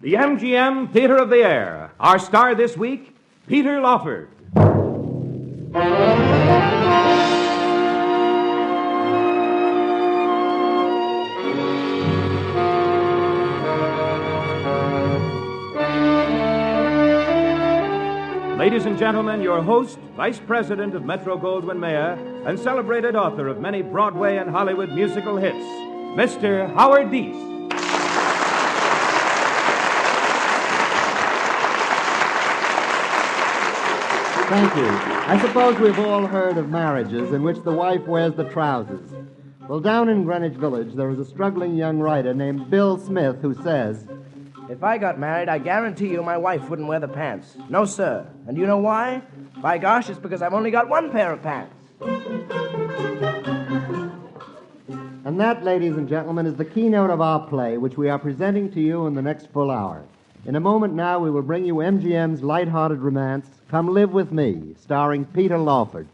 The MGM Theatre of the Air. Our star this week, Peter Lawford. Ladies and gentlemen, your host, Vice President of Metro-Goldwyn-Mayer, and celebrated author of many Broadway and Hollywood musical hits, Mr. Howard Deese. Thank you. I suppose we've all heard of marriages in which the wife wears the trousers. Well, down in Greenwich Village, there is a struggling young writer named Bill Smith who says, "If I got married, I guarantee you my wife wouldn't wear the pants. No, sir. And you know why? By gosh, it's because I've only got one pair of pants." And that, ladies and gentlemen, is the keynote of our play, which we are presenting to you in the next full hour. In a moment now, we will bring you MGM's light-hearted romance, Come Live With Me, starring Peter Lawford.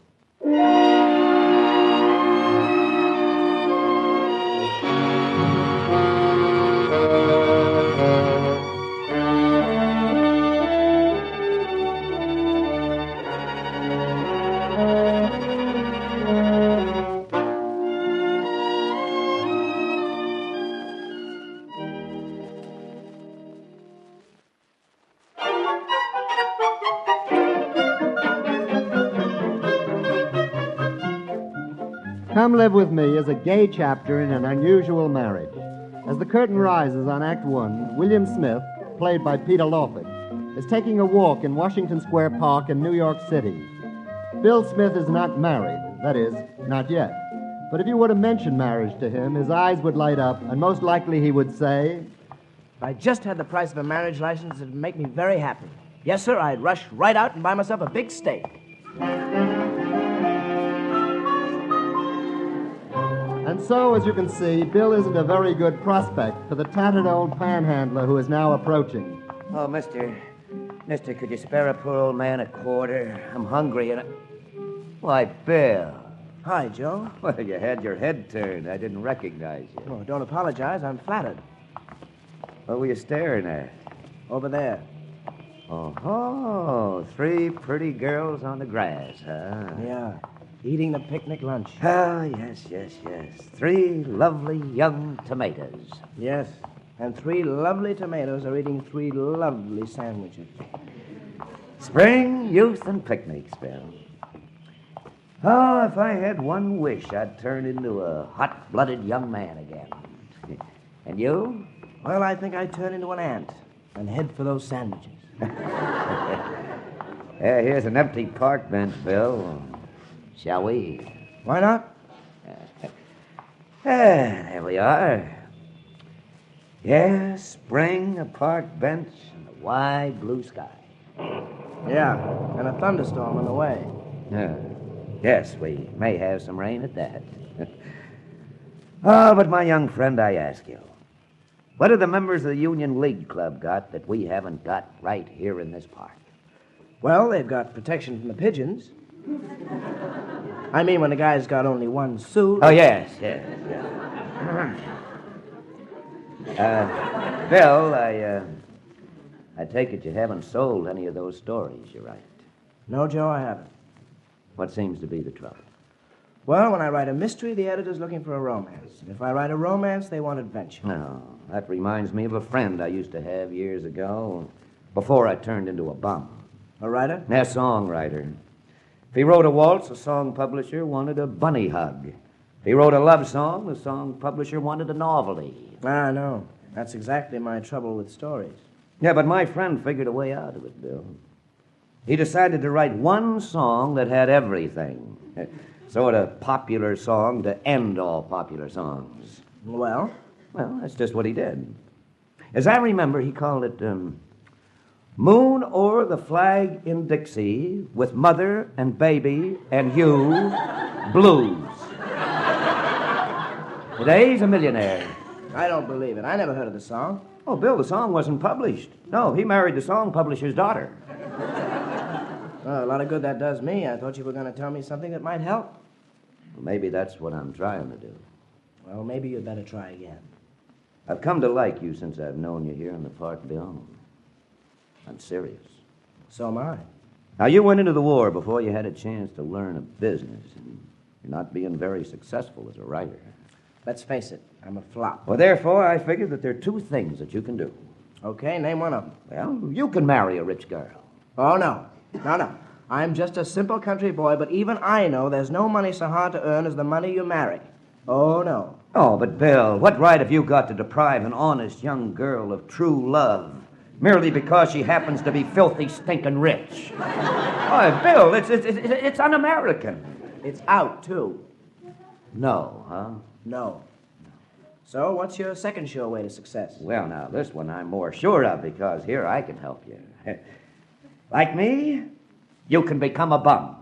Come Live With Me is a gay chapter in an unusual marriage. As the curtain rises on Act One, William Smith, played by Peter Lawford, is taking a walk in Washington Square Park in New York City. Bill Smith is not married, that is, not yet. But if you were to mention marriage to him, his eyes would light up, and most likely he would say, If I just had the price of a marriage license, it would make me very happy. Yes, sir, I'd rush right out and buy myself a big steak. And so, as you can see, Bill isn't a very good prospect for the tattered old panhandler who is now approaching. Oh, mister, could you spare a poor old man a quarter? I'm hungry and Why, Bill. Hi, Joe. Well, you had your head turned. I didn't recognize you. Oh, don't apologize. I'm flattered. What were you staring at? Over there. Oh, three pretty girls on the grass, huh? Yeah. Eating the picnic lunch. Ah, yes. Three lovely young tomatoes. Yes. And three lovely tomatoes are eating three lovely sandwiches. Spring, youth, and picnics, Bill. Oh, if I had one wish, I'd turn into a hot-blooded young man again. And you? Well, I think I'd turn into an ant and head for those sandwiches. Yeah, here's an empty park bench, Bill. Shall we? Why not? There we are. Yeah, spring, a park bench, and a wide blue sky. Yeah, and a thunderstorm on the way. Yes, we may have some rain at that. Oh, but my young friend, I ask you, what have the members of the Union League Club got that we haven't got right here in this park? Well, they've got protection from the pigeons. I mean, when the guy's got only one suit. Oh, yes. Bill, I take it you haven't sold any of those stories you write. No, Joe, I haven't. What seems to be the trouble? Well, when I write a mystery, the editor's looking for a romance. And if I write a romance, they want adventure. No, that reminds me of a friend I used to have years ago, before I turned into a bum. A writer? A songwriter. If he wrote a waltz, the song publisher wanted a bunny hug. If he wrote a love song, the song publisher wanted a novelty. Ah, no. That's exactly my trouble with stories. Yeah, but my friend figured a way out of it, Bill. He decided to write one song that had everything. Sort of popular song to end all popular songs. Well? Well, that's just what he did. As I remember, he called it Moon O'er the Flag in Dixie with Mother and Baby and Hugh Blues. Today he's a millionaire. I don't believe it. I never heard of the song. Oh, Bill, the song wasn't published. No, he married the song publisher's daughter. Well, a lot of good that does me. I thought you were going to tell me something that might help. Well, maybe that's what I'm trying to do. Well, maybe you'd better try again. I've come to like you since I've known you here in the park, Bill. I'm serious. So am I. Now, you went into the war before you had a chance to learn a business, and you're not being very successful as a writer. Let's face it, I'm a flop. Well, therefore, I figured that there are two things that you can do. Okay, name one of them. Well, you can marry a rich girl. Oh, no. No. I'm just a simple country boy, but even I know there's no money so hard to earn as the money you marry. Oh, no. Oh, but Bill, what right have you got to deprive an honest young girl of true love merely because she happens to be filthy, stinking rich? Oh, Bill, it's un-American. It's out, too. No, huh? No. So, what's your second sure way to success? Well, now, this one I'm more sure of because here I can help you. Like me, you can become a bum.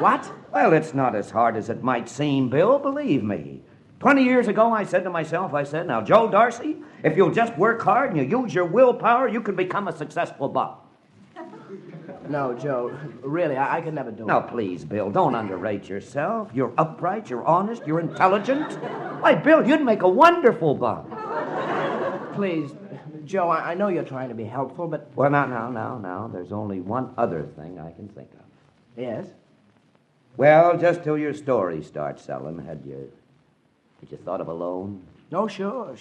What? Well, it's not as hard as it might seem, Bill, believe me. 20 years ago, I said to myself, now, Joe Darcy, if you'll just work hard and you use your willpower, you can become a successful bum. No, Joe, really, I could never do it. Now, please, Bill, don't underrate yourself. You're upright, you're honest, you're intelligent. Why, Bill, you'd make a wonderful bum. Please, Joe, I know you're trying to be helpful, but... Well, now, there's only one other thing I can think of. Yes? Well, just till your story starts selling, had you thought of a loan? No, sure.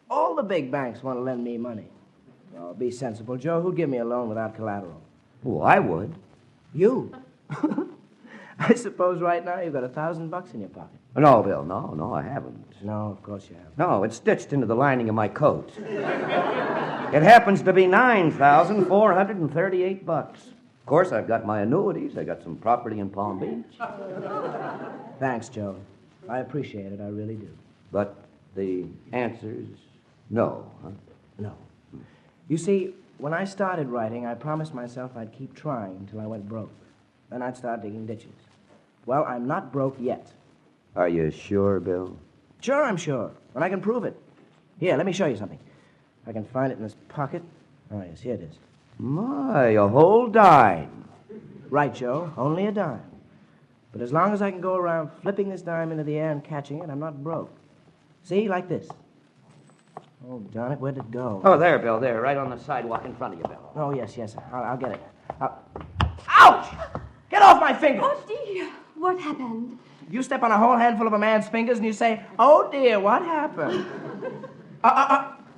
All the big banks want to lend me money. Oh, be sensible, Joe. Who'd give me a loan without collateral? Oh, I would. You? I suppose right now you've got $1,000 in your pocket. No, Bill, no, I haven't. No, of course you haven't. No, it's stitched into the lining of my coat. It happens to be $9,438. Of course, I've got my annuities. I got some property in Palm Beach. Thanks, Joe. I appreciate it. I really do. But the answer's no, huh? No. You see, when I started writing, I promised myself I'd keep trying until I went broke. Then I'd start digging ditches. Well, I'm not broke yet. Are you sure, Bill? Sure, I'm sure. And I can prove it. Here, let me show you something. I can find it in this pocket. Oh, yes, here it is. My, a whole dime. Right, Joe. Only a dime. But as long as I can go around flipping this dime into the air and catching it, I'm not broke. See, like this. Oh, darn it, where'd it go? Oh, there, Bill, there, right on the sidewalk in front of you, Bill. Oh, yes. I'll get it. Ouch! Get off my finger! Oh, dear. What happened? You step on a whole handful of a man's fingers and you say, oh, dear, what happened?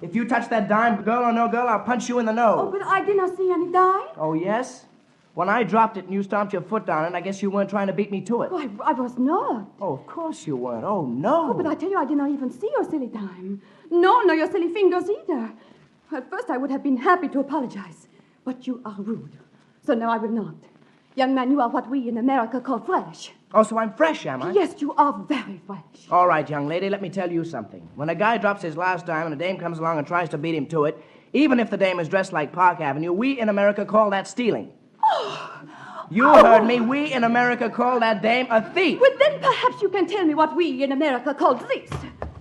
If you touch that dime, girl or no girl, I'll punch you in the nose. Oh, but I did not see any dime. Oh, yes? When I dropped it and you stomped your foot down it, I guess you weren't trying to beat me to it. Oh, I was not. Oh, of course you weren't. Oh, no. Oh, but I tell you, I did not even see your silly dime. No, your silly fingers either. At first, I would have been happy to apologize. But you are rude. So now I will not. Young man, you are what we in America call fresh. Oh, so I'm fresh, am I? Yes, you are very fresh. All right, young lady, let me tell you something. When a guy drops his last dime and a dame comes along and tries to beat him to it, even if the dame is dressed like Park Avenue, we in America call that stealing. You heard me. We in America call that dame a thief. Well, then perhaps you can tell me what we in America call this.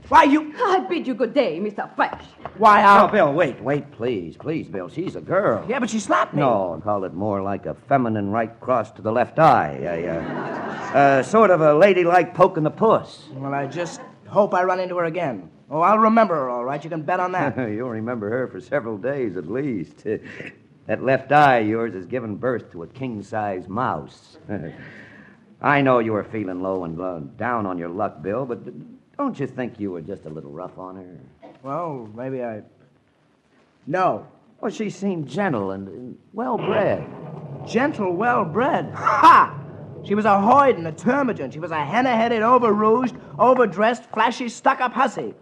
Why, you... I bid you good day, Mr. Fresh. Why, Oh, Bill, wait, please, Bill. She's a girl. Yeah, but she slapped me. No, call it more like a feminine right cross to the left eye. Sort of a ladylike poke in the puss. Well, I just hope I run into her again. Oh, I'll remember her, all right. You can bet on that. You'll remember her for several days at least. That left eye of yours has given birth to a king-size mouse. I know you were feeling low and down on your luck, Bill, but don't you think you were just a little rough on her? Well, maybe I... No. Well, she seemed gentle and well-bred. Gentle, well-bred. Ha! She was a hoyden, a termagant. She was a henna-headed, over-rouged, overdressed, flashy, stuck-up hussy.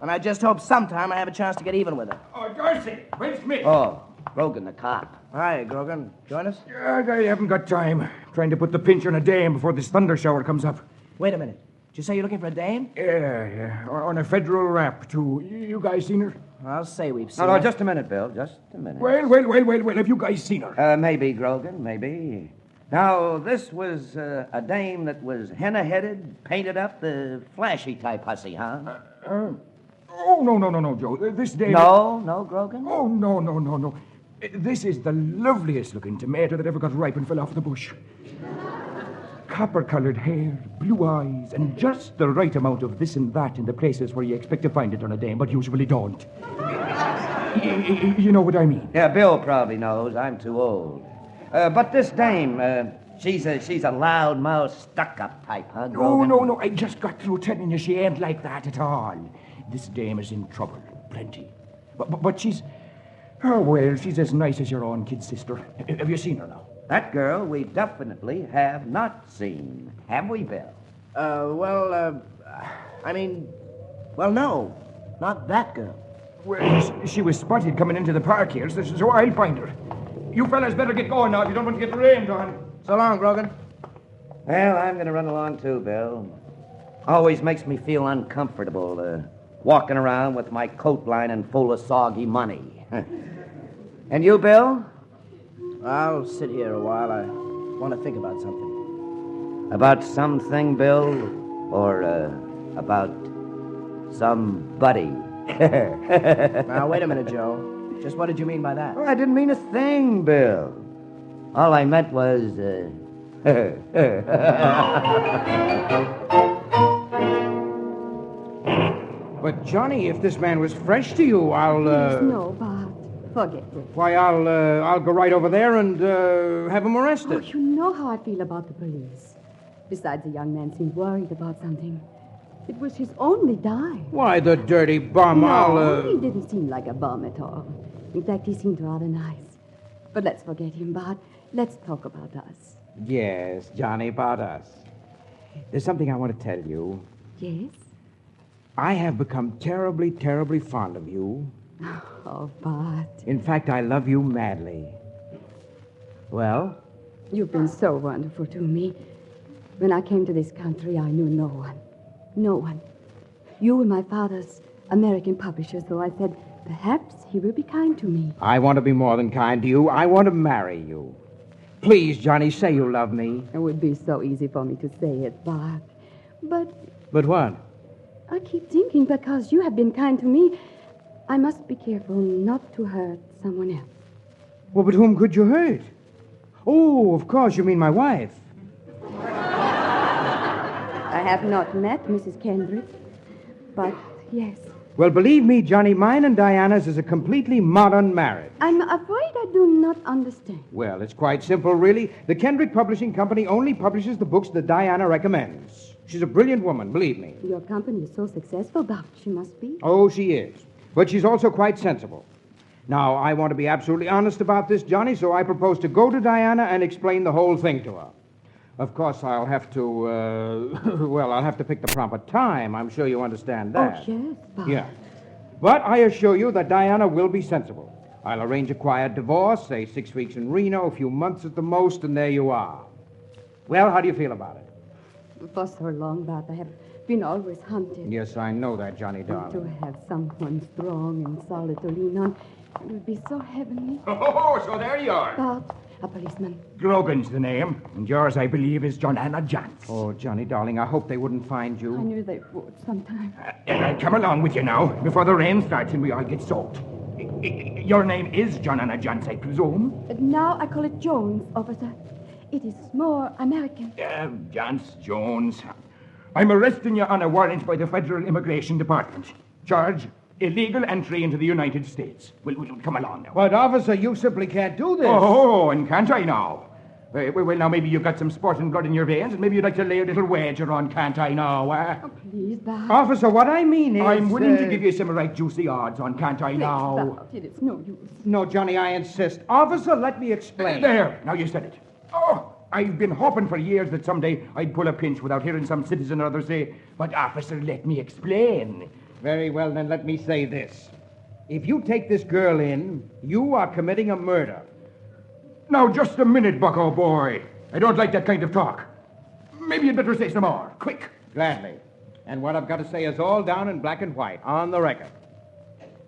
And I just hope sometime I have a chance to get even with her. Oh, Darcy, where's Smith? Oh, Grogan the cop. Hi, Grogan. Join us? I haven't got time. Trying to put the pinch on a dame before this thunder shower comes up. Wait a minute. Did you say you're looking for a dame? Yeah. On a federal rap, too. You guys seen her? I'll say we've seen No, her. just a minute, Bill. Just a minute. Well. Have you guys seen her? Maybe, Grogan, maybe. Now, this was a dame that was henna-headed, painted up, the flashy type hussy, huh? Oh, no, Joe. This dame... No, Grogan? Oh, no. This is the loveliest looking tomato that ever got ripe and fell off the bush. copper-colored hair, blue eyes, and just the right amount of this and that in the places where you expect to find it on a dame, but usually don't. You know what I mean? Yeah, Bill probably knows. I'm too old. But this dame, she's a loud-mouthed, stuck-up type, huh, Grogan? No. I just got through telling you she ain't like that at all. This dame is in trouble. Plenty. But she's... Oh, well, she's as nice as your own kid sister. Have you seen her now? That girl we definitely have not seen. Have we, Bill? Well, no. Not that girl. Well, she was spotted coming into the park here, so I'll find her. You fellas better get going now if you don't want to get rained on. So long, Grogan. Well, I'm going to run along too, Bill. Always makes me feel uncomfortable, walking around with my coat lining full of soggy money. And you, Bill? I'll sit here a while. I want to think about something. About something, Bill? Or, about somebody? Now, wait a minute, Joe. Just what did you mean by that? Oh, I didn't mean a thing, Bill. All I meant was, But, Johnny, if this man was fresh to you, I'll, Please, no, Bart. Forget it. Why, I'll go right over there and, have him Oh, arrested. you know how I feel about the police. Besides, the young man seemed worried about something. It was his only dime. Why, the dirty bum, No, he didn't seem like a bum at all. In fact, he seemed rather nice. But let's forget him, Bart. Let's talk about us. Yes, Johnny, about us. There's something I want to tell you. Yes? I have become terribly, terribly fond of you. Oh, Bart. In fact, I love you madly. Well? You've been so wonderful to me. When I came to this country, I knew no one. No one. You were my father's American publisher, so I said, perhaps he will be kind to me. I want to be more than kind to you. I want to marry you. Please, Johnny, say you love me. It would be so easy for me to say it, Bart. But But what? I keep thinking because you have been kind to me, I must be careful not to hurt someone else. Well, but whom could you hurt? Oh, of course, you mean my wife. I have not met Mrs. Kendrick, but yes. Well, believe me, Johnny, mine and Diana's is a completely modern marriage. I'm afraid I do not understand. Well, it's quite simple, really. The Kendrick Publishing Company only publishes the books that Diana recommends. She's a brilliant woman, believe me. Your company is so successful, Bart. She must be. Oh, she is. But she's also quite sensible. Now, I want to be absolutely honest about this, Johnny, so I propose to go to Diana and explain the whole thing to her. Of course, I'll have to, I'll have to pick the proper time. I'm sure you understand that. Oh, yes, Bart. Yeah. But I assure you that Diana will be sensible. I'll arrange a quiet divorce, say 6 weeks in Reno, a few months at the most, and there you are. Well, how do you feel about it? For so long, Bart, I have been always hunted. Yes, I know that, Johnny, And to darling. have someone strong and solid to lean on, it would be so heavenly. Oh, so there you are. Bart, a policeman. Grogan's the name, and yours, I believe, is Joanna Jantz. Oh, Johnny, darling, I hope they wouldn't find I you. knew they would sometime. And I'll come along with you now, before the rain starts and we all get soaked. Your name is Joanna Jantz, I presume? Now I call it Jones, officer. It is more American. Jantz Jones. I'm arresting you on a warrant by the Federal Immigration Department. Charge, illegal entry into the United States. We'll come along now. But, officer, you simply can't do this. Oh, and can't I now? Well, now maybe you've got some sporting blood in your veins, and maybe you'd like to lay a little wager on can't I now, Oh, please, Bart. Officer, what I mean is... I'm willing to give you some right juicy odds on can't I now. Bart, it is no use. No, Johnny, I insist. Officer, let me explain. There, now you said it. Oh, I've been hoping for years that someday I'd pull a pinch without hearing some citizen or other say, but officer, let me explain. Very well, then let me say this. If you take this girl in, you are committing a murder. Now, just a minute, bucko boy. I don't like that kind of talk. Maybe you'd better say some more. Quick. Gladly. And what I've got to say is all down in black and white, on the record.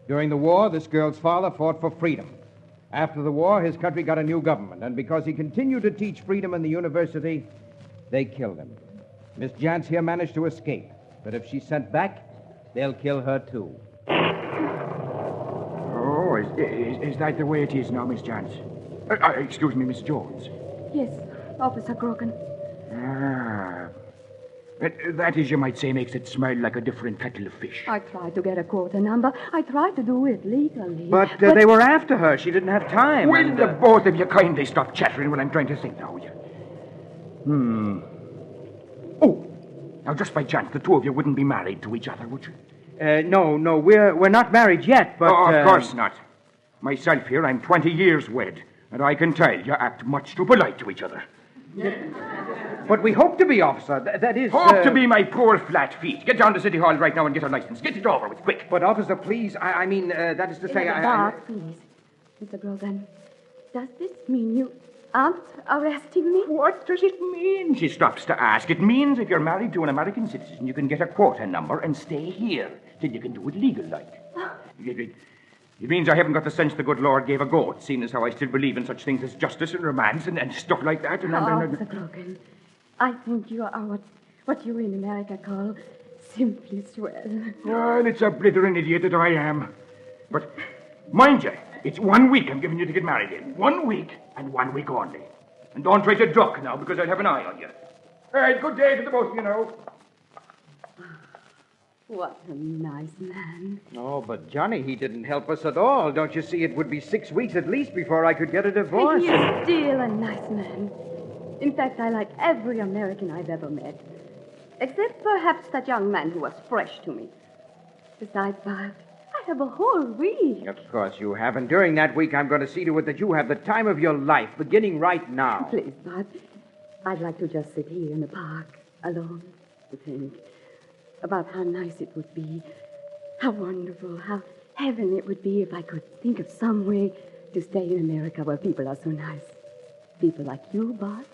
During the war, this girl's father fought for freedom. After the war, his country got a new government, and because he continued to teach freedom in the university, they killed him. Miss Jantz here managed to escape, but if she's sent back, they'll kill her, too. Oh, is that the way it is now, Miss Jantz? Excuse me, Miss Jones. Yes, Officer Grogan. Ah. That is, you might say, makes it smell like a different kettle of fish. I tried to get a quota number. I tried to do it legally. But they were after her. She didn't have time. Will and, the both of you kindly stop chattering when I'm trying to think now, will you? Oh, now just by chance, the two of you wouldn't be married to each other, would you? No, we're not married yet, but... Oh, of course not. Myself here, I'm 20 years wed, and I can tell you act much too polite to each other. But we hope to be, officer. That is... Hope to be my poor flat feet. Get down to City Hall right now and get a license. Get it over with, quick. But, officer, please, I mean, that is to say... Bart, please. Mr. Grogan, does this mean you aren't arresting me? What does it mean? She stops to ask. It means if you're married to an American citizen, you can get a quota number and stay here till you can do it legal-like. It means I haven't got the sense the good Lord gave a goat, seeing as how I still believe in such things as justice and romance and stuff like that. Mr. Grogan, I think you are what you in America call simply swell. Well, it's a blithering idiot that I am. But mind you, it's 1 week I'm giving you to get married in. 1 week and 1 week only. And don't try to duck now, because I'll have an eye on you. All right, good day to the both of you now. What a nice man. Oh, but Johnny, he didn't help us at all. Don't you see, it would be 6 weeks at least before I could get a divorce. He is still a nice man. In fact, I like every American I've ever met. Except perhaps that young man who was fresh to me. Besides, Bart, I have a whole week. Of course you have, and during that week I'm going to see to it that you have the time of your life, beginning right now. Please, Bart, I'd like to just sit here in the park, alone, to think about how nice it would be, how wonderful, how heaven it would be if I could think of some way to stay in America where people are so nice. People like you, Bart.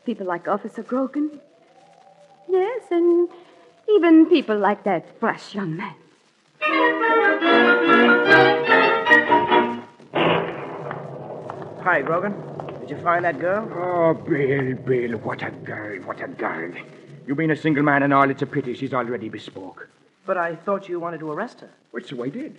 People like Officer Grogan. Yes, and even people like that fresh young man. Hi, Grogan. Did you find that girl? Oh, Bill, what a girl. You being a single man and all, it's a pity she's already bespoke. But I thought you wanted to arrest her. Well, so I did.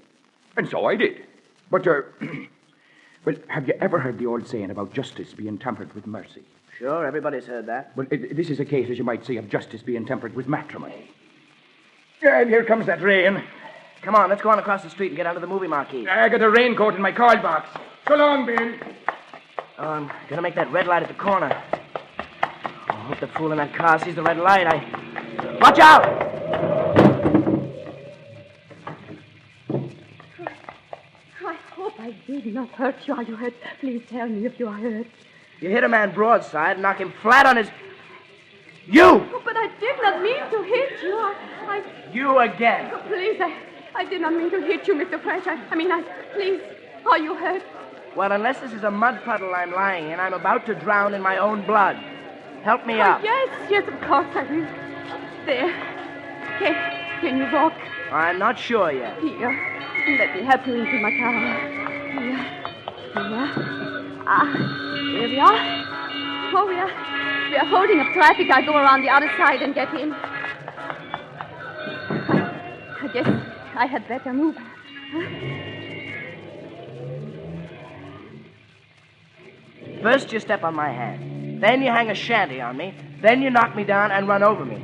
And so I did. But, well, have you ever heard the old saying about justice being tempered with mercy? Sure, everybody's heard that. Well, this is a case, as you might say, of justice being tempered with matrimony. And here comes that rain. Come on, let's go on across the street and get under the movie marquee. I got a raincoat in my call box. So long, Bill. I'm gonna make that red light at the corner. I hope the fool in that car sees the red light. Watch out! I hope I did not hurt you. Are you hurt? Please tell me if you are hurt. You hit a man broadside and knock him flat on his... You! Oh, but I did not mean to hit you. You again. Oh, please, I did not mean to hit you, Mr. Fresh. Please, are you hurt? Well, unless this is a mud puddle I'm lying in, I'm about to drown in my own blood. Help me up. Yes, of course I will. There. Can you walk? I'm not sure yet. Here, let me help you into my car. Here. Here we are. Oh, we are holding up traffic. I'll go around the other side and get in. I guess I had better move. First you step on my hand. Then you hang a shanty on me. Then you knock me down and run over me.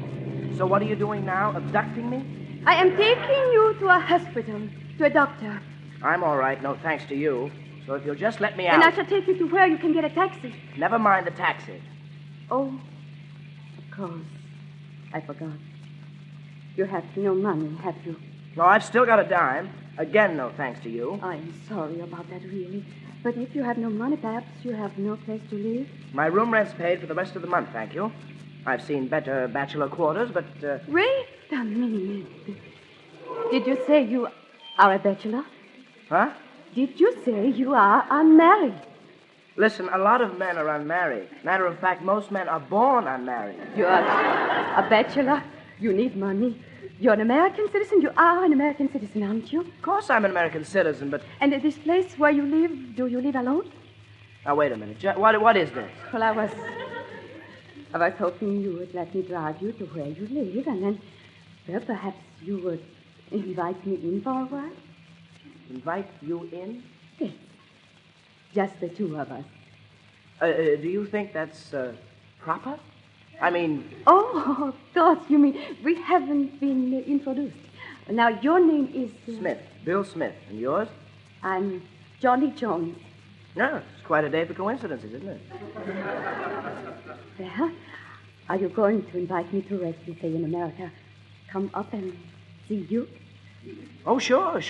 So what are you doing now? Abducting me? I am taking you to a hospital, to a doctor. I'm all right, no thanks to you. So if you'll just let me out... And I shall take you to where you can get a taxi. Never mind the taxi. Oh, of course. I forgot. You have no money, have you? No, I've still got a dime. Again, no thanks to you. I'm sorry about that, really. But if you have no money, perhaps you have no place to live. My room rent's paid for the rest of the month, thank you. I've seen better bachelor quarters, but... Wait a minute. Did you say you are a bachelor? Huh? Did you say you are unmarried? Listen, a lot of men are unmarried. Matter of fact, most men are born unmarried. You're a bachelor. You need money. You're an American citizen. You are an American citizen, aren't you? Of course I'm an American citizen, but... And at this place where you live, do you live alone? Now, wait a minute. What is this? Well, I was hoping you would let me drive you to where you live, and then, well, perhaps you would invite me in for a while. Invite you in? Yes. Just the two of us. Do you think that's proper? I mean, Oh, thought you mean we haven't been introduced. Now, your name is... Smith. Bill Smith. And yours? I'm Johnny Jones. No, it's quite a day for coincidences, isn't it? Well, are you going to invite me to rest, you say, in America? Come up and see you? Oh, sure.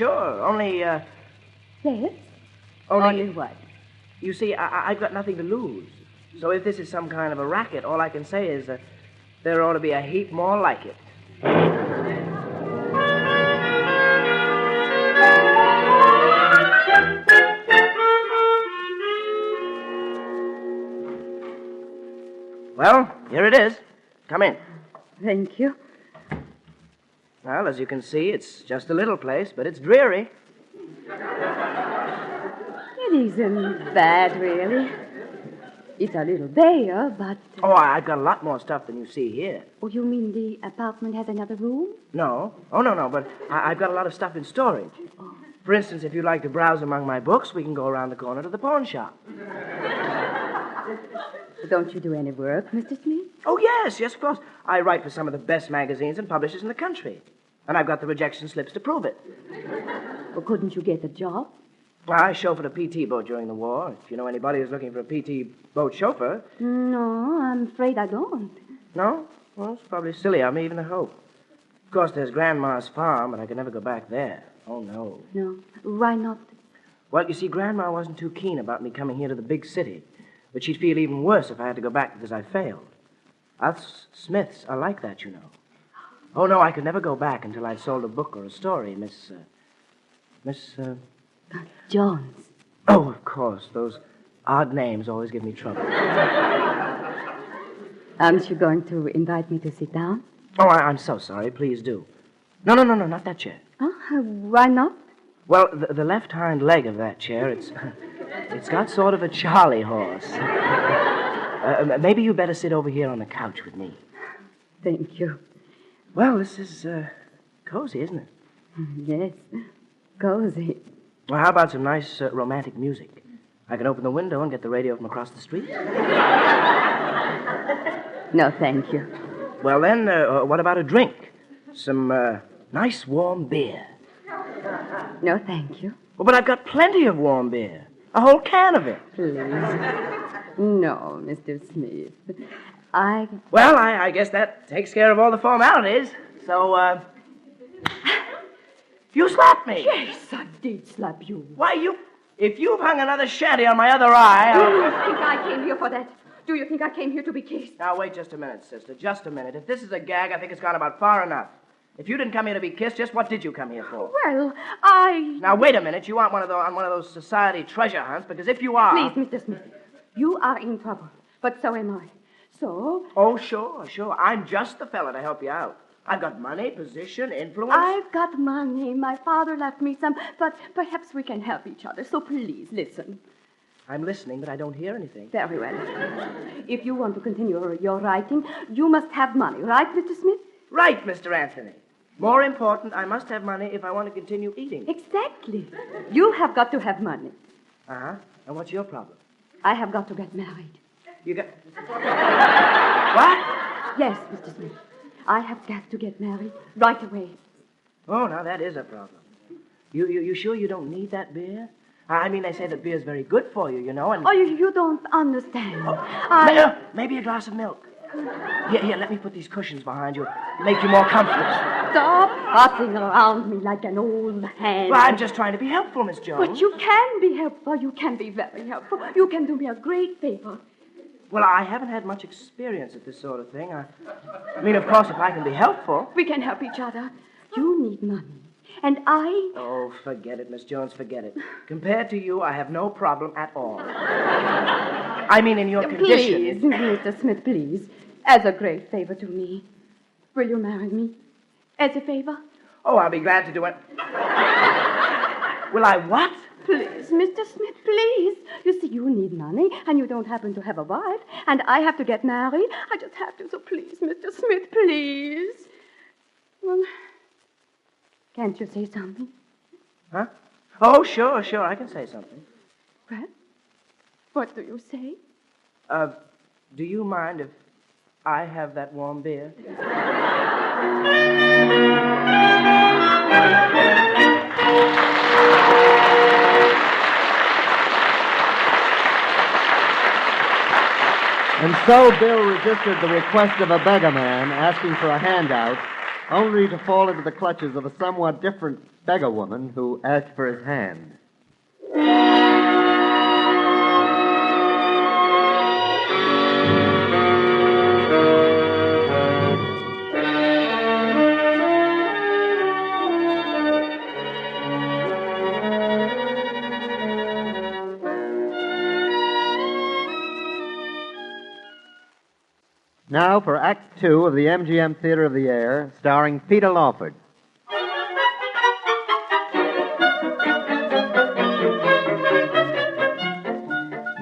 Only, Yes? Only what? You see, I've got nothing to lose. So if this is some kind of a racket, all I can say is there ought to be a heap more like it. Well, here it is. Come in. Thank you. Well, as you can see, it's just a little place, but it's dreary. It isn't bad, really. It's a little bare, but... Oh, I've got a lot more stuff than you see here. Oh, you mean the apartment has another room? No. Oh, no, but I've got a lot of stuff in storage. For instance, if you'd like to browse among my books, we can go around the corner to the pawn shop. Don't you do any work, Mr. Smith? Oh, yes, of course. I write for some of the best magazines and publishers in the country. And I've got the rejection slips to prove it. Well, couldn't you get a job? Well, I chauffeured a PT boat during the war. If you know anybody who's looking for a PT boat chauffeur. No, I'm afraid I don't. No? Well, it's probably silly of me even to hope. Of course, there's Grandma's farm, but I could never go back there. Oh, no. No. Why not? Well, you see, Grandma wasn't too keen about me coming here to the big city. But she'd feel even worse if I had to go back because I failed. Us Smiths are like that, you know. Oh, no, I could never go back until I'd sold a book or a story, Miss Jones. Oh, of course. Those odd names always give me trouble. Aren't you going to invite me to sit down? Oh, I'm so sorry. Please do. No, not that chair. Why not? Well, the left hind leg of that chair, it's got sort of a Charlie horse. Maybe you better sit over here on the couch with me. Thank you. Well, this is cozy, isn't it? Yes, cozy. Well, how about some nice romantic music? I can open the window and get the radio from across the street. No, thank you. Well, then, what about a drink? Some nice warm beer. No, thank you. Well, but I've got plenty of warm beer. A whole can of it. Please. No, Mr. Smith. Well, I guess that takes care of all the formalities. So, you slapped me. Yes, I did slap you. Why, if you've hung another shanty on my other eye, Do you think I came here for that? Do you think I came here to be kissed? Now, wait just a minute, sister. Just a minute. If this is a gag, I think it's gone about far enough. If you didn't come here to be kissed, just what did you come here for? Well, Now, wait a minute. You aren't on one of those society treasure hunts, because if you are... Please, Mr. Smith, you are in trouble, but so am I. So... Oh, sure. I'm just the fella to help you out. I've got money, position, influence. I've got money. My father left me some, but perhaps we can help each other. So please, listen. I'm listening, but I don't hear anything. Very well. If you want to continue your writing, you must have money, right, Mr. Smith? Right, Mr. Anthony. More important, I must have money if I want to continue eating. Exactly. You have got to have money. Uh-huh. And what's your problem? I have got to get married. You got... What? Yes, Mr. Smith. I have got to get married right away. Oh, now that is a problem. You sure you don't need that beer? I mean, they say that beer's very good for you, you know, and... Oh, you don't understand. Maybe a glass of milk. Here, let me put these cushions behind you. Make you more comfortable. Stop fussing around me like an old hand. Well, I'm just trying to be helpful, Miss Jones. But you can be helpful. You can be very helpful. You can do me a great favor. Well, I haven't had much experience at this sort of thing. I mean, of course, if I can be helpful... We can help each other. You need money. And I... Oh, forget it, Miss Jones, forget it. Compared to you, I have no problem at all. I mean, in your condition... Please, Mr. Smith, please. As a great favor to me. Will you marry me? As a favor? Oh, I'll be glad to do it. Will I what? Please, Mr. Smith, please. You see, you need money, and you don't happen to have a wife, and I have to get married. I just have to, so please, Mr. Smith, please. Well, can't you say something? Huh? Oh, sure, I can say something. Well, what do you say? Do you mind if I have that warm beer. And so Bill resisted the request of a beggar man asking for a handout, only to fall into the clutches of a somewhat different beggar woman who asked for his hand. Now for Act Two of the MGM Theatre of the Air, starring Peter Lawford.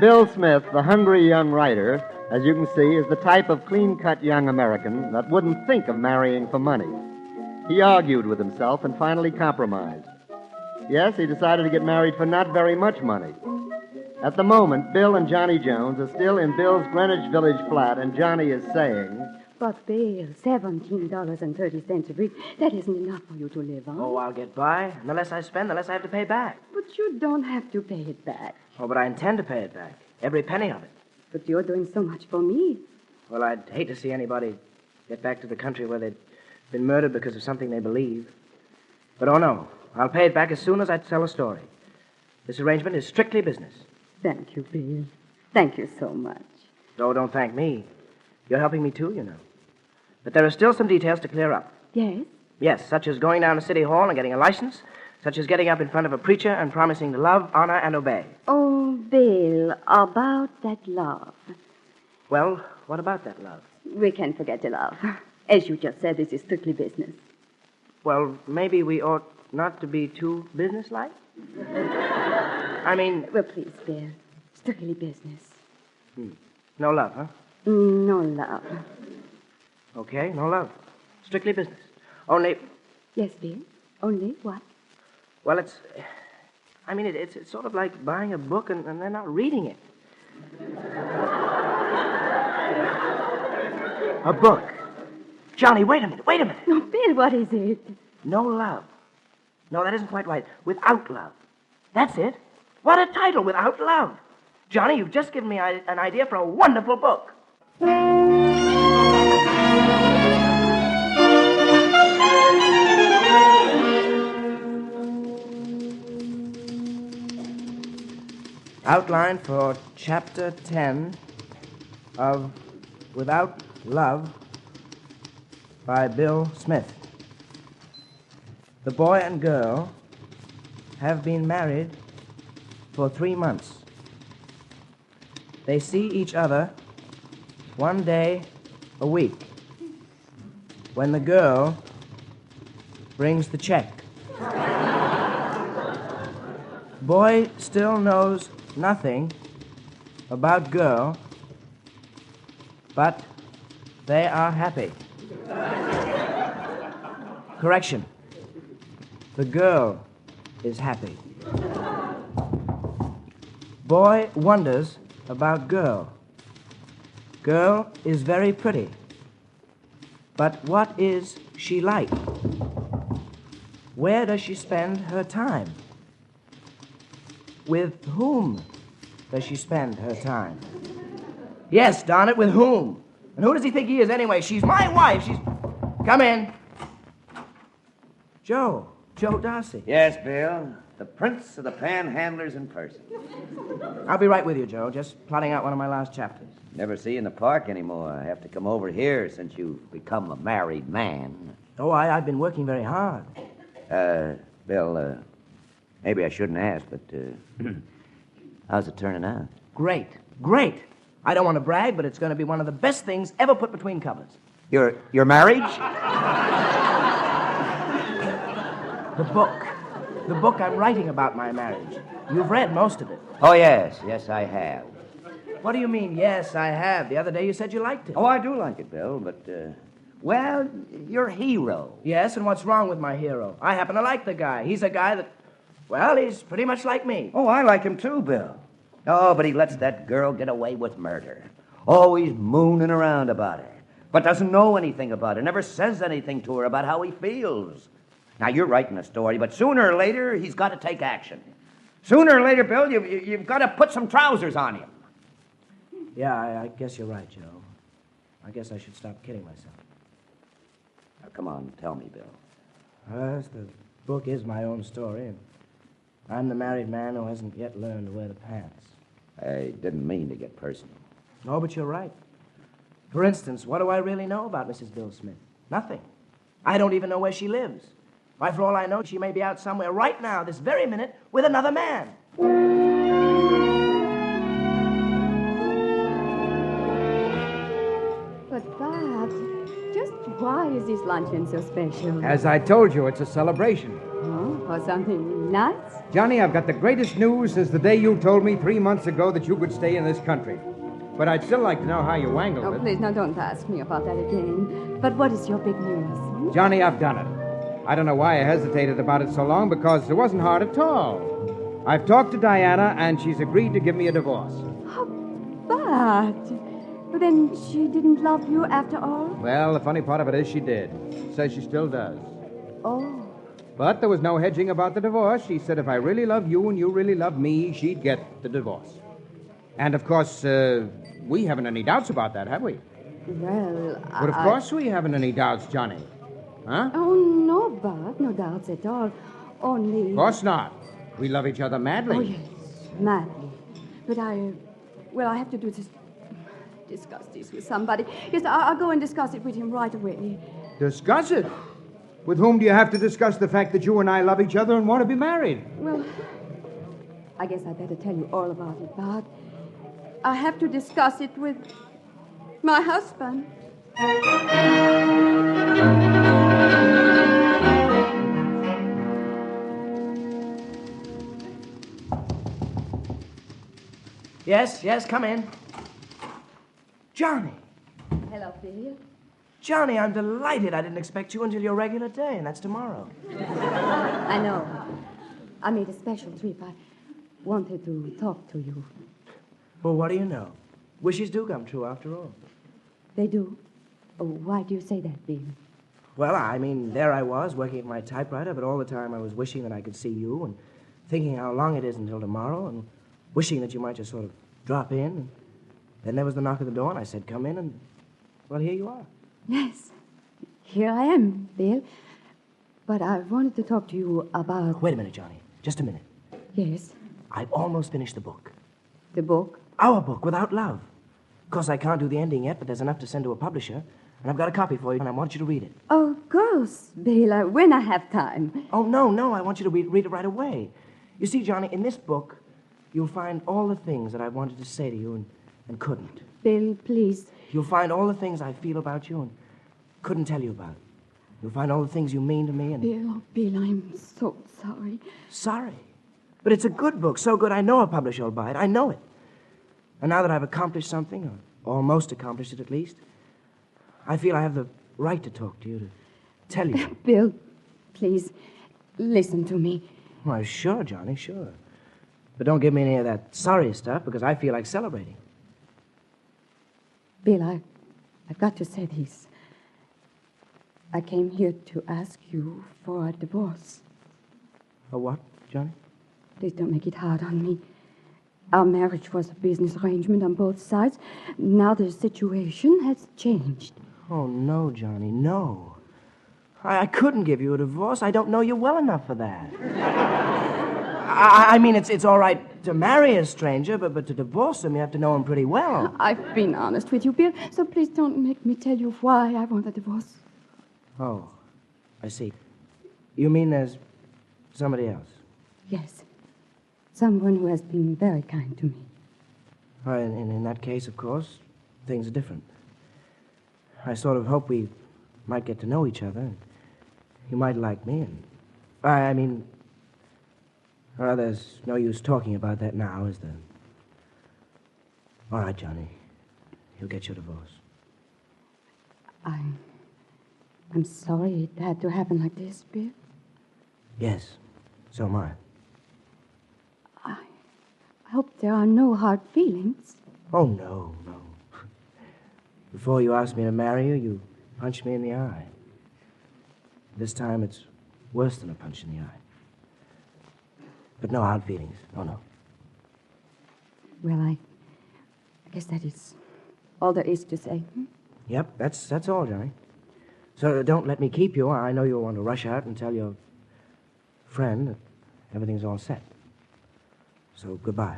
Bill Smith, the hungry young writer, as you can see, is the type of clean-cut young American that wouldn't think of marrying for money. He argued with himself and finally compromised. Yes, he decided to get married for not very much money. At the moment, Bill and Johnny Jones are still in Bill's Greenwich Village flat, and Johnny is saying, But, Bill, $17.30 a week, that isn't enough for you to live on. Oh, I'll get by. And the less I spend, the less I have to pay back. But you don't have to pay it back. Oh, but I intend to pay it back. Every penny of it. But you're doing so much for me. Well, I'd hate to see anybody get back to the country where they'd been murdered because of something they believe. But, oh, no. I'll pay it back as soon as I tell a story. This arrangement is strictly business. Thank you, Bill. Thank you so much. Oh, don't thank me. You're helping me, too, you know. But there are still some details to clear up. Yes? Yes, such as going down to City Hall and getting a license, such as getting up in front of a preacher and promising to love, honor, and obey. Oh, Bill, about that love. Well, what about that love? We can forget the love. As you just said, this is strictly business. Well, maybe we ought not to be too businesslike? I mean... Well, please, Bill. Strictly business. No love, huh? No love. Okay, no love. Strictly business. Only... Yes, Bill? Only what? Well, it's... I mean, it's sort of like buying a book and then not reading it. A book. Johnny, wait a minute. No, Bill, what is it? No love. No, that isn't quite right. Without love. That's it. What a title, Without Love. Johnny, you've just given me an idea for a wonderful book. Outline for Chapter 10 of Without Love by Bill Smith. The boy and girl have been married for 3 months. They see each other 1 day a week when the girl brings the check. Boy still knows nothing about girl, but they are happy. Correction. The girl is happy. Boy wonders about girl. Girl is very pretty. But what is she like? Where does she spend her time? With whom does she spend her time? Yes, darn it, with whom? And who does he think he is anyway? She's my wife. She's... Come in. Joe Darcy. Yes, Bill. The prince of the panhandlers in person. I'll be right with you, Joe. Just plotting out one of my last chapters. Never see you in the park anymore. I have to come over here since you've become a married man. Oh, I've been working very hard. Bill, maybe I shouldn't ask, but how's it turning out? Great. I don't want to brag, but it's going to be one of the best things ever put between covers. Your marriage? The book I'm writing about my marriage. You've read most of it. Oh, yes, I have. What do you mean, yes, I have? The other day you said you liked it. Oh, I do like it, Bill, but, well, your hero. Yes, and what's wrong with my hero? I happen to like the guy. He's a guy that, well, he's pretty much like me. Oh, I like him too, Bill. Oh, but he lets that girl get away with murder. Always mooning around about her. but doesn't know anything about her, never says anything to her about how he feels. Now, you're writing a story, but sooner or later, he's got to take action. Sooner or later, Bill, you've got to put some trousers on him. Yeah, I guess you're right, Joe. I guess I should stop kidding myself. Now, come on, tell me, Bill. Yes, the book is my own story, and I'm the married man who hasn't yet learned to wear the pants. I didn't mean to get personal. No, but you're right. For instance, what do I really know about Mrs. Bill Smith? Nothing. I don't even know where she lives. Why, for all I know, she may be out somewhere right now, this very minute, with another man. But, Bob, just why is this luncheon so special? As I told you, it's a celebration. Oh, or something nice? Johnny, I've got the greatest news since the day you told me 3 months ago that you could stay in this country. But I'd still like to know how you wangled Oh, it. please, now don't ask me about that again. But what is your big news? Johnny, I've done it. I don't know why I hesitated about it so long, because it wasn't hard at all. I've talked to Diana, and she's agreed to give me a divorce. But then she didn't love you after all? Well, the funny part of it is she did. Says she still does. Oh. But there was no hedging about the divorce. She said if I really love you and you really love me, she'd get the divorce. And, of course, we haven't any doubts about that, have we? Well, But, of course, we haven't any doubts, Johnny. Huh? Oh, no, Bart, no doubts at all. Only... Of course not. We love each other madly. Oh, yes, madly. But I have to discuss this with somebody. Yes, I'll go and discuss it with him right away. Discuss it? With whom do you have to discuss the fact that you and I love each other and want to be married? Well, I guess I'd better tell you all about it, Bart. I have to discuss it with my husband. Yes, come in. Johnny. Hello, Bill. Johnny, I'm delighted. I didn't expect you until your regular day, and that's tomorrow. I know. I made a special trip. I wanted to talk to you. Well, what do you know? Wishes do come true, after all. They do? Oh, why do you say that, Bill? Well, I mean, there I was, working at my typewriter, but all the time I was wishing that I could see you and thinking how long it is until tomorrow and wishing that you might just sort of drop in. And then there was the knock at the door, and I said, come in, and, well, here you are. Yes. Here I am, Bill. But I wanted to talk to you about... Wait a minute, Johnny. Just a minute. Yes? I've almost finished the book. The book? Our book, Without Love. Of course, I can't do the ending yet, but there's enough to send to a publisher. And I've got a copy for you, and I want you to read it. Of course, Bill, when I have time. Oh, no, I want you to read it right away. You see, Johnny, in this book, you'll find all the things that I wanted to say to you and couldn't. Bill, please. You'll find all the things I feel about you and couldn't tell you about. You'll find all the things you mean to me and... Bill, I'm so sorry. Sorry? But it's a good book, so good I know a publisher will buy it. I know it. And now that I've accomplished something, or almost accomplished it at least, I feel I have the right to talk to you, to tell you. Bill, please, listen to me. Why, sure, Johnny, sure. But don't give me any of that sorry stuff, because I feel like celebrating. Bill, I've got to say this. I came here to ask you for a divorce. A what, Johnny? Please don't make it hard on me. Our marriage was a business arrangement on both sides. Now the situation has changed. Oh, no, Johnny, no. I couldn't give you a divorce. I don't know you well enough for that. I mean, it's all right to marry a stranger, but to divorce him, you have to know him pretty well. I've been honest with you, Bill, so please don't make me tell you why I want a divorce. Oh, I see. You mean there's somebody else? Yes. Someone who has been very kind to me. In that case, of course, things are different. I sort of hope we might get to know each other. And you might like me, and... I mean... Well, there's no use talking about that now, is there? All right, Johnny. You'll get your divorce. I'm sorry it had to happen like this, Bill. Yes, so am I. I hope there are no hard feelings. Oh, no. Before you asked me to marry you, you punched me in the eye. This time it's worse than a punch in the eye. But no hard feelings. Oh, no. Well, I guess that is all there is to say. Yep, that's all, Johnny. So don't let me keep you. I know you'll want to rush out and tell your friend that everything's all set. So goodbye.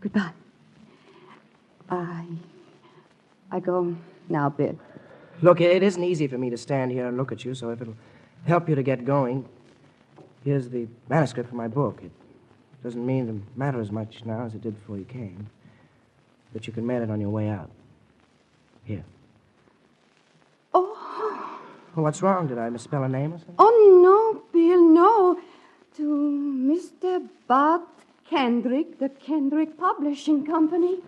Goodbye. I go now, Bill. Look, it isn't easy for me to stand here and look at you, so if it'll help you to get going, here's the manuscript for my book. It doesn't mean to matter as much now as it did before you came, but you can mail it on your way out. Here. Oh. Well, what's wrong? Did I misspell a name or something? Oh, no, Bill, no. To Mr. Bart Kendrick, the Kendrick Publishing Company.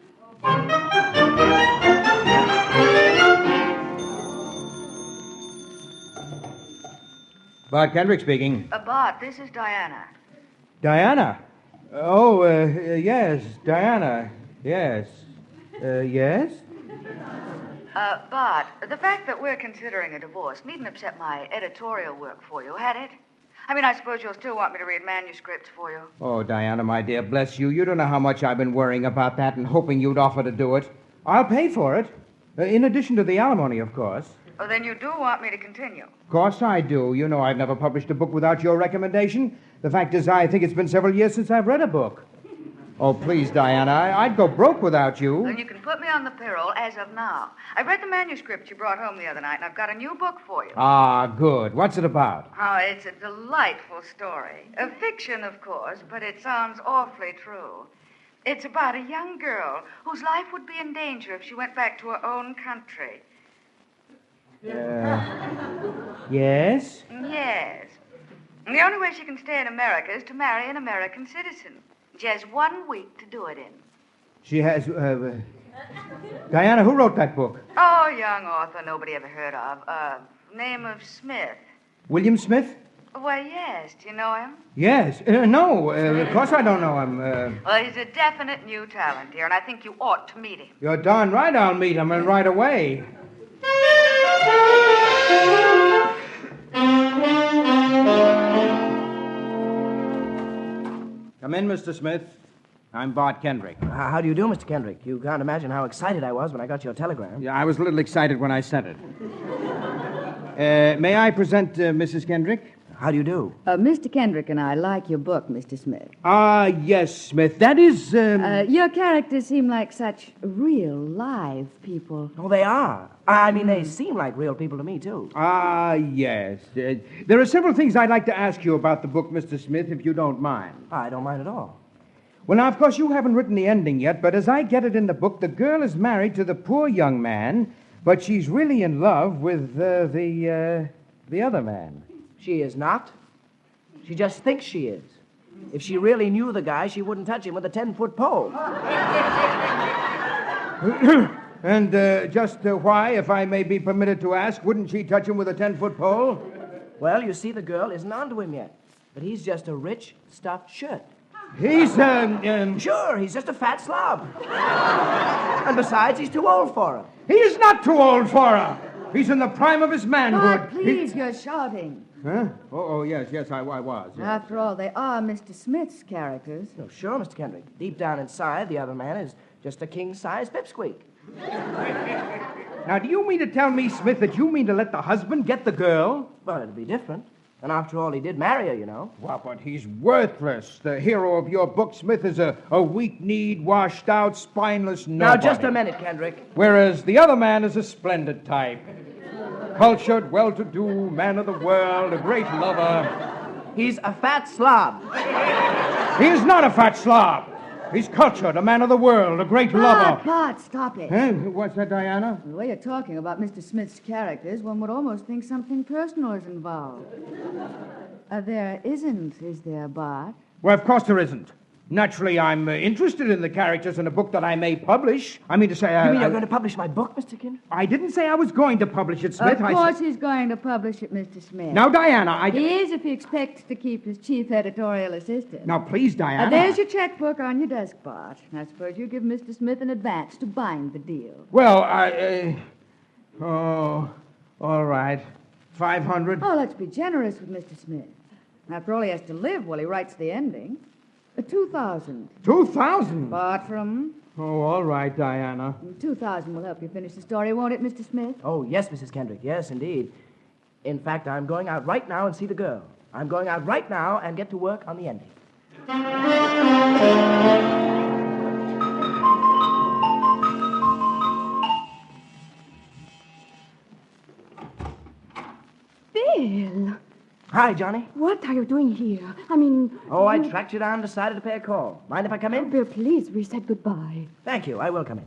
Bart Kendrick speaking. Bart, this is Diana. Diana? Oh, yes, Diana. Yes. Yes? Bart, the fact that we're considering a divorce needn't upset my editorial work for you, had it? I mean, I suppose you'll still want me to read manuscripts for you. Oh, Diana, my dear, bless you. You don't know how much I've been worrying about that and hoping you'd offer to do it. I'll pay for it. In addition to the alimony, of course. Oh, then you do want me to continue. Of course I do. You know I've never published a book without your recommendation. The fact is, I think it's been several years since I've read a book. Oh, please, Diana, I'd go broke without you. Then you can put me on the payroll as of now. I read the manuscript you brought home the other night, and I've got a new book for you. Ah, good. What's it about? Oh, it's a delightful story. A fiction, of course, but it sounds awfully true. It's about a young girl whose life would be in danger if she went back to her own country. Yes? Yes. And the only way she can stay in America is to marry an American citizen. She has 1 week to do it in. She has, Diana, who wrote that book? Oh, young author nobody ever heard of. Name of Smith. William Smith? Why, yes. Do you know him? Yes. No, of course I don't know him. Well, he's a definite new talent here, and I think you ought to meet him. You're darn right I'll meet him, and right away. Come in, Mr. Smith. I'm Bart Kendrick. How do you do, Mr. Kendrick? You can't imagine how excited I was when I got your telegram. Yeah, I was a little excited when I sent it. May I present Mrs. Kendrick? How do you do? Mr. Kendrick and I like your book, Mr. Smith. Ah, yes, Smith. That is, Your characters seem like such real, live people. Oh, they are. I mean, they seem like real people to me, too. Ah, yes. There are several things I'd like to ask you about the book, Mr. Smith, if you don't mind. I don't mind at all. Well, now, of course, you haven't written the ending yet, but as I get it in the book, the girl is married to the poor young man, but she's really in love with the other man. She is not. She just thinks she is. If she really knew the guy, she wouldn't touch him with a 10-foot pole. And just why, if I may be permitted to ask, wouldn't she touch him with a 10-foot pole? Well, you see, the girl isn't onto him yet. But he's just a rich, stuffed shirt. He's, Sure, he's just a fat slob. And besides, he's too old for her. He is not too old for her. He's in the prime of his manhood. Bart, please, you're shouting. Huh? Oh, yes, I was. Yes. After all, they are Mr. Smith's characters. Oh, sure, Mr. Kendrick. Deep down inside, the other man is just a king-size pipsqueak. Now, do you mean to tell me, Smith, that you mean to let the husband get the girl? Well, it'd be different. And after all, he did marry her, you know. Well, but he's worthless. The hero of your book, Smith, is a weak-kneed, washed-out, spineless nobody. Now, just a minute, Kendrick. Whereas the other man is a splendid type. Cultured, well-to-do, man of the world, a great lover. He's a fat slob. He is not a fat slob. He's cultured, a man of the world, a great lover. Bart, stop it. Huh? What's that, Diana? The way you're talking about Mr. Smith's characters, one would almost think something personal is involved. There isn't, is there, Bart? Well, of course there isn't. Naturally, I'm interested in the characters in a book that I may publish. I mean to say... You mean you're going to publish my book, Mr. Kendrick? I didn't say I was going to publish it, Smith. Of course he's going to publish it, Mr. Smith. Now, Diana, He is if he expects to keep his chief editorial assistant. Now, please, Diana. There's your checkbook on your desk, Bart. I suppose you give Mr. Smith an advance to bind the deal. Well, Oh, all right. 500. Oh, let's be generous with Mr. Smith. After all, he has to live while he writes the ending. 2,000. 2,000? Bartram. Oh, all right, Diana. 2,000 will help you finish the story, won't it, Mr. Smith? Oh, yes, Mrs. Kendrick. Yes, indeed. In fact, I'm going out right now and see the girl. I'm going out right now and get to work on the ending. Bill, Hi, Johnny. what are you doing here? Oh, I tracked you down and decided to pay a call. Mind if I come in? Bill, please, we said goodbye. Thank you. I will come in.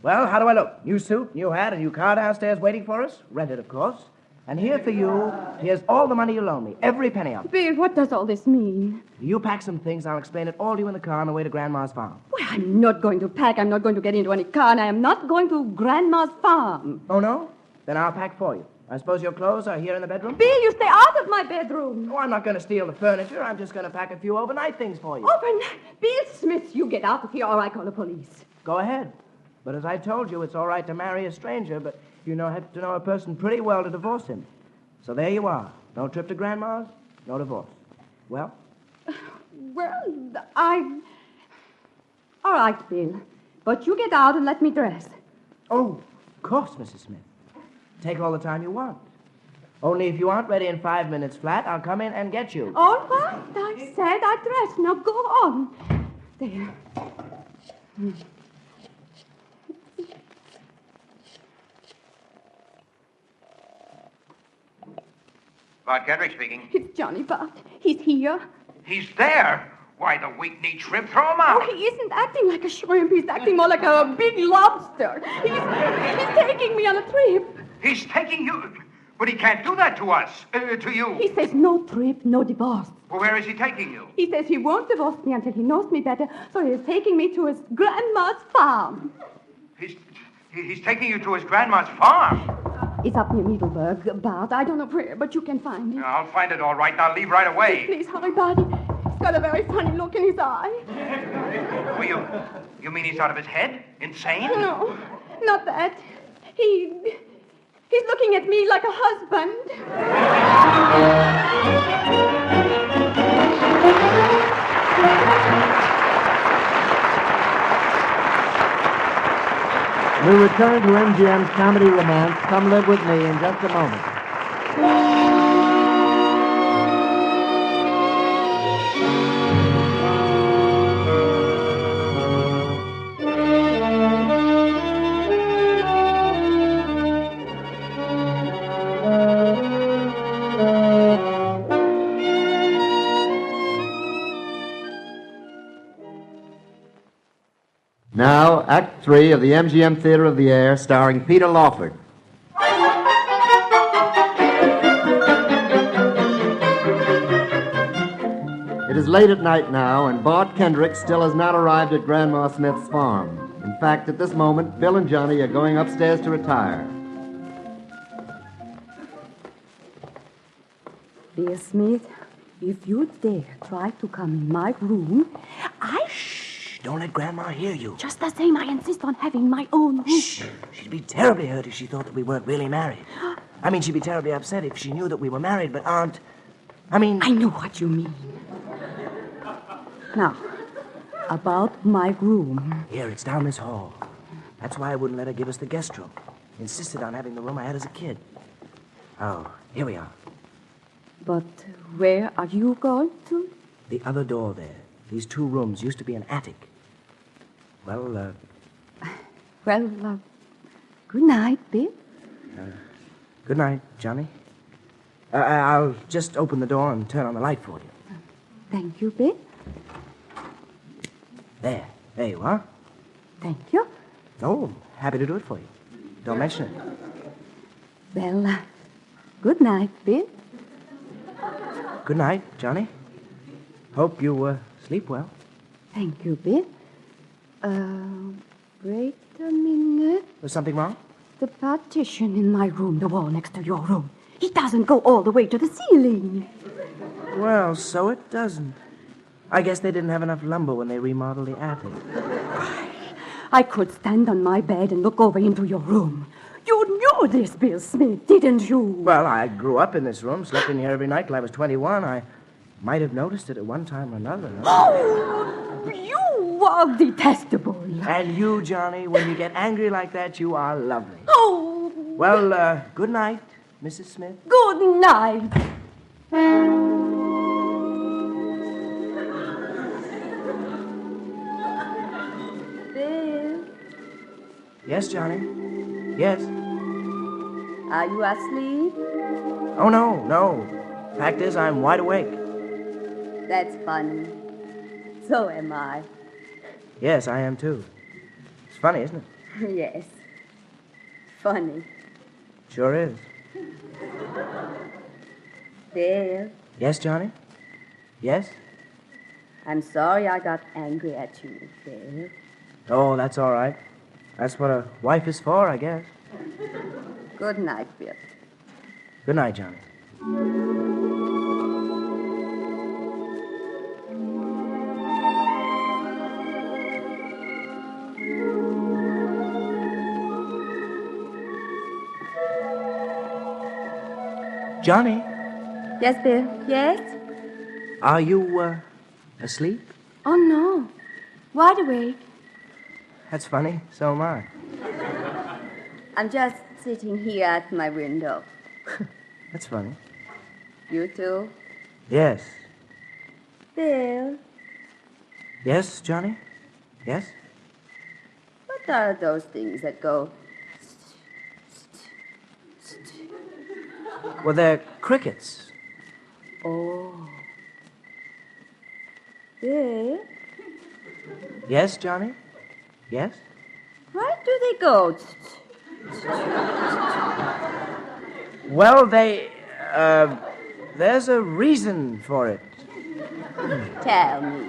Well, how do I look? New suit, new hat, a new car downstairs waiting for us. Rented, of course. And here for you, here's all the money you loan me. Every penny of it. Bill, what does all this mean? You pack some things, I'll explain it all to you in the car on the way to Grandma's farm. Well, I'm not going to pack. I'm not going to get into any car, and I am not going to Grandma's farm. Oh, no? Then I'll pack for you. I suppose your clothes are here in the bedroom? Bill, you stay out of my bedroom. Oh, I'm not going to steal the furniture. I'm just going to pack a few overnight things for you. Overnight? Bill Smith, you get out of here or I call the police. Go ahead. But as I told you, it's all right to marry a stranger, but you have to know a person pretty well to divorce him. So there you are. No trip to Grandma's, no divorce. Well? Well, all right, Bill. But you get out and let me dress. Oh, of course, Mrs. Smith. Take all the time you want. Only if you aren't ready in 5 minutes flat, I'll come in and get you. All right, I said I dress. Now go on. There. Bart Kendrick speaking. It's Johnny Bart. He's here. He's there. Why, the weak-kneed shrimp, throw him out. Oh, he isn't acting like a shrimp. He's acting more like a big lobster. He's taking me on a trip. He's taking you... But he can't do that to us, to you. He says no trip, no divorce. Well, where is he taking you? He says he won't divorce me until he knows me better, so he is taking me to his grandma's farm. He's taking you to his grandma's farm. It's up near Middleburg, Bart. I don't know where, but you can find it. I'll find it all right, and I'll leave right away. Please hurry, Barty. He's got a very funny look in his eye. Well, you mean he's out of his head? Insane? No, not that. He's looking at me like a husband. We return to MGM's comedy romance, Come Live With Me, in just a moment. Now, Act 3 of the MGM Theatre of the Air, starring Peter Lawford. It is late at night now, and Bart Kendrick still has not arrived at Grandma Smith's farm. In fact, at this moment, Bill and Johnny are going upstairs to retire. Dear Smith, if you dare try to come in my room, Don't let Grandma hear you. Just the same, I insist on having my own room. Shh. She'd be terribly hurt if she thought that we weren't really married. I mean, she'd be terribly upset if she knew that we were married, but aren't. I know what you mean. Now, about my room. Here, it's down this hall. That's why I wouldn't let her give us the guest room. Insisted on having the room I had as a kid. Oh, here we are. But where are you going to? The other door there. These two rooms used to be an attic. Well, good night, Bill. Good night, Johnny. I'll just open the door and turn on the light for you. Thank you, Bill. There you are. Thank you. Oh, happy to do it for you. Don't mention it. Well, good night, Bill. Good night, Johnny. Hope you sleep well. Thank you, Bill. Wait a minute. Was something wrong? The partition in my room, the wall next to your room, it doesn't go all the way to the ceiling. Well, so it doesn't. I guess they didn't have enough lumber when they remodeled the attic. I could stand on my bed and look over into your room. You knew this, Bill Smith, didn't you? Well, I grew up in this room, slept in here every night till I was 21. I might have noticed it at one time or another. Oh, you are detestable. And you, Johnny, when you get angry like that, you are lovely. Oh. Well, good night, Mrs. Smith. Good night. Bill, Yes, Johnny. Yes. are you asleep? Oh, no. Fact is, I'm wide awake. That's funny. So am I. Yes, I am too. It's funny, isn't it? Yes. Funny. Sure is. Bill, Yes, Johnny? Yes? I'm sorry I got angry at you, Bill. Oh, that's all right. That's what a wife is for, I guess. Good night, Bill. Good night, Johnny. Johnny, Yes, Bill. Yes? are you, asleep? Oh, no. Wide awake. That's funny. So am I. I'm just sitting here at my window. That's funny. You too? Yes. Bill, Yes, Johnny? Yes? what are those things that go... Well, they're crickets. Oh. Bill, Yes, Johnny? Yes? where do they go? Well, there's a reason for it. Tell me.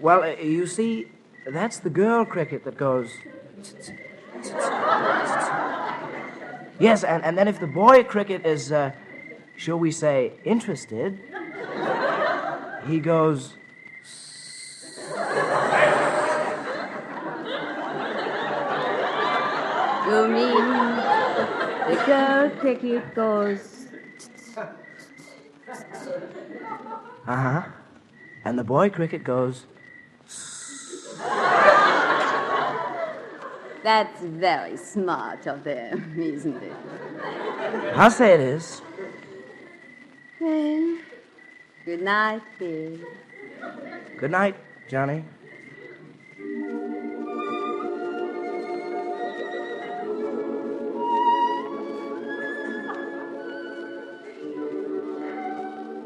Well, you see, that's the girl cricket that goes... Yes, and then if the boy cricket is, shall we say, interested, he goes... You mean the girl cricket goes... Uh-huh. And the boy cricket goes... That's very smart of them, isn't it? I'll say it is. Well, good night, Bill. Good night, Johnny.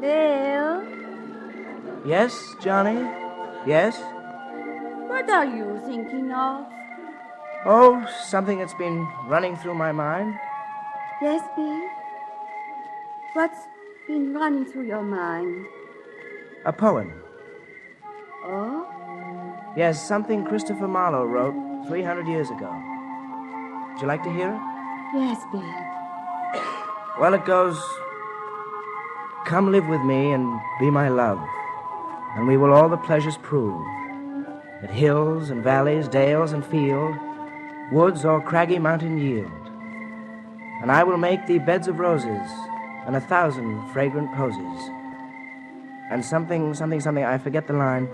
Bill, Yes, Johnny? Yes? what are you thinking of? Oh, something that's been running through my mind. Yes, Bill? What's been running through your mind? A poem. Oh? Yes, something Christopher Marlowe wrote 300 years ago. Would you like to hear it? Yes, Bill. Well, it goes... Come live with me and be my love, and we will all the pleasures prove, that hills and valleys, dales and field, woods or craggy mountain yield. And I will make thee beds of roses and 1,000 fragrant posies. And something, I forget the line.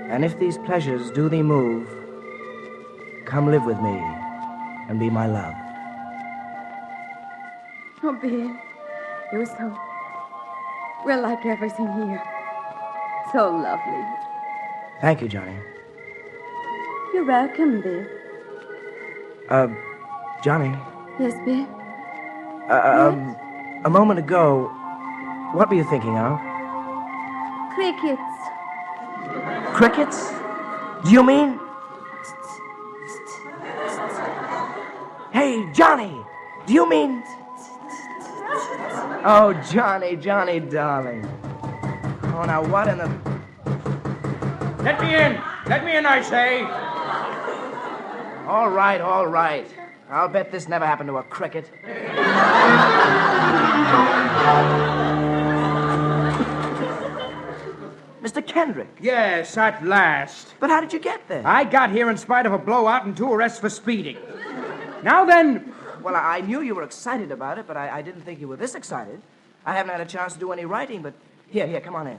And if these pleasures do thee move, come live with me and be my love. Oh, Bill, you're so... Well, like everything here. So lovely. Thank you, Johnny. You're welcome, Bill. Johnny, Yes, Bill? a moment ago, what were you thinking of? Crickets. Crickets? Do you mean? Hey, Johnny, do you mean? Oh, Johnny, darling. Oh, now what in the... Let me in! Let me in, I say! All right. I'll bet this never happened to a cricket. Mr. Kendrick. Yes, at last. But how did you get there? I got here in spite of a blowout and 2 arrests for speeding. Now then, Well, I knew you were excited about it, but I didn't think you were this excited. I haven't had a chance to do any writing, but here, come on in.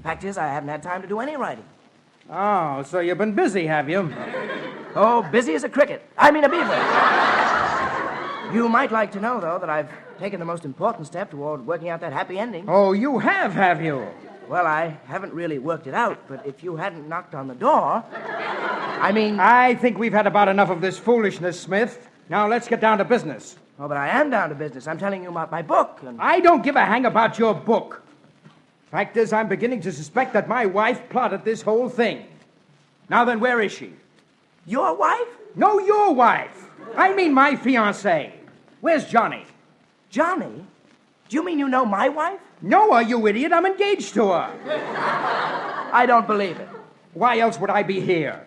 Fact is, I haven't had time to do any writing. oh, so you've been busy, have you? Oh, busy as a cricket. I mean a beaver. You might like to know, though, that I've taken the most important step toward working out that happy ending. Oh, you have you? Well, I haven't really worked it out, but if you hadn't knocked on the door, I think we've had about enough of this foolishness, Smith. Now let's get down to business. Oh, but I am down to business. I'm telling you about my book. And... I don't give a hang about your book. Fact is, I'm beginning to suspect that my wife plotted this whole thing. Now then, where is she? Your wife? No, your wife. I mean my fiancée. Where's Johnny? Johnny? Do you mean you know my wife? No, you idiot. I'm engaged to her. I don't believe it. Why else would I be here?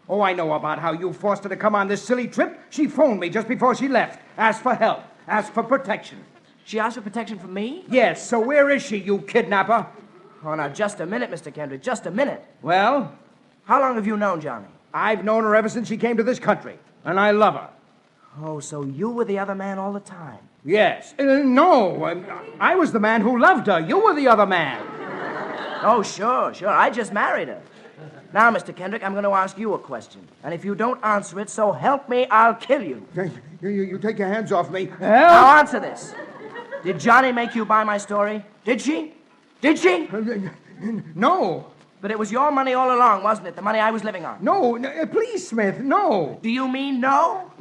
Oh, I know about how you forced her to come on this silly trip. She phoned me just before she left. Asked for help. Asked for protection. She asked for protection from me? Yes, so where is she, you kidnapper? Oh, now, just a minute, Mr. Kendrick. Just a minute. Well? How long have you known Johnny? I've known her ever since she came to this country. And I love her. Oh, so you were the other man all the time? Yes. No, I was the man who loved her. You were the other man. Oh, sure. I just married her. Now, Mr. Kendrick, I'm going to ask you a question. And if you don't answer it, so help me, I'll kill you. You take your hands off me. Now answer this. Did Johnny make you buy my story? Did she? Did she? No. But it was your money all along, wasn't it? The money I was living on. No, please, Smith, no. Do you mean no?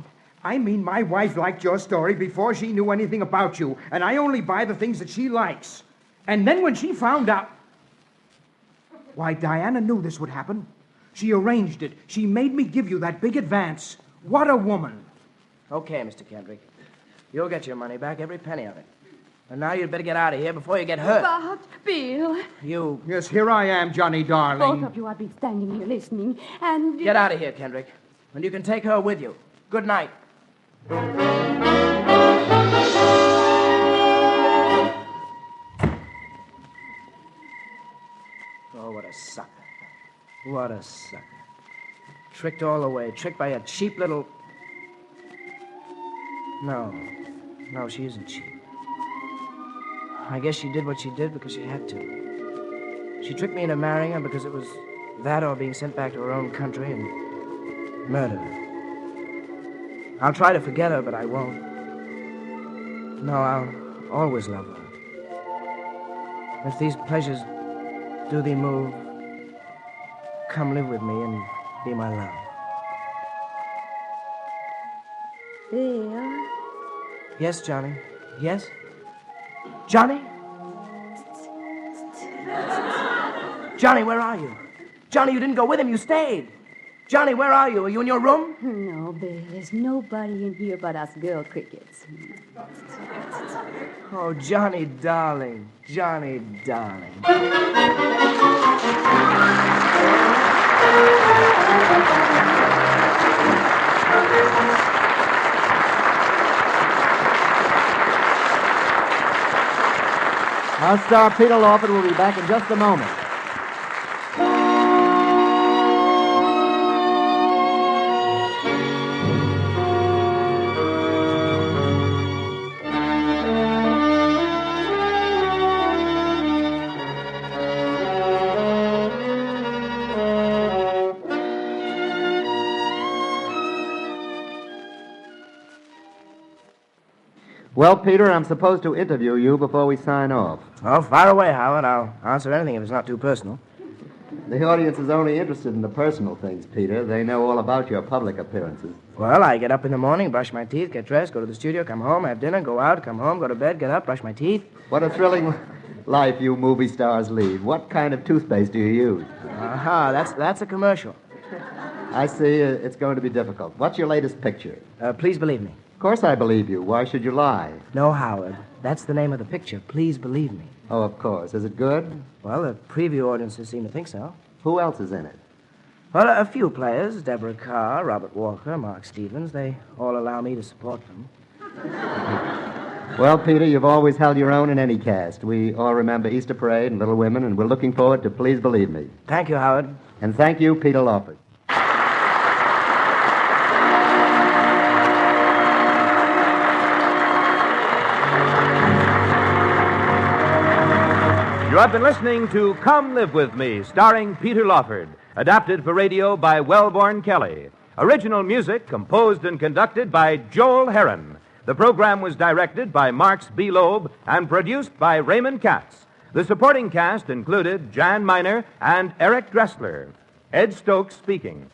I mean my wife liked your story before she knew anything about you, and I only buy the things that she likes. And then when she found out... Why, Diana knew this would happen. She arranged it. She made me give you that big advance. What a woman. Okay, Mr. Kendrick. You'll get your money back, every penny of it. And now you'd better get out of here before you get hurt. But, Bill... You... Yes, here I am, Johnny darling. Both of you have been standing here listening, and... Get out of here, Kendrick. And you can take her with you. Good night. Oh, what a sucker. What a sucker. Tricked all the way. Tricked by a cheap little... No, she isn't cheap. I guess she did what she did because she had to. She tricked me into marrying her because it was that or being sent back to her own country and murdered her. I'll try to forget her, but I won't. No, I'll always love her. If these pleasures do thee move, come live with me and be my love. Bill? Yes, Johnny. Yes? Johnny? Johnny, where are you? Johnny, you didn't go with him. You stayed. Johnny, where are you? Are you in your room? No, Bill, there's nobody in here but us girl crickets. Oh, Johnny, darling. Johnny, darling. Our star Peter Lawford will be back in just a moment. Well, Peter, I'm supposed to interview you before we sign off. Oh, fire away, Howard. I'll answer anything if it's not too personal. The audience is only interested in the personal things, Peter. They know all about your public appearances. Well, I get up in the morning, brush my teeth, get dressed, go to the studio, come home, have dinner, go out, come home, go to bed, get up, brush my teeth. What a thrilling life you movie stars lead. What kind of toothpaste do you use? Aha, that's a commercial. I see. It's going to be difficult. What's your latest picture? Please believe me. Of course I believe you. Why should you lie? No, Howard. That's the name of the picture. Please believe me. Oh, of course. Is it good? Well, the preview audiences seem to think so. Who else is in it? Well, a few players. Deborah Carr, Robert Walker, Mark Stevens. They all allow me to support them. Well, Peter, you've always held your own in any cast. We all remember Easter Parade and Little Women, and we're looking forward to Please Believe Me. Thank you, Howard. And thank you, Peter Lawford. You have been listening to Come Live With Me, starring Peter Lawford, adapted for radio by Wellborn Kelly. Original music composed and conducted by Joel Herron. The program was directed by Marks B. Loeb and produced by Raymond Katz. The supporting cast included Jan Miner and Eric Dressler. Ed Stokes speaking.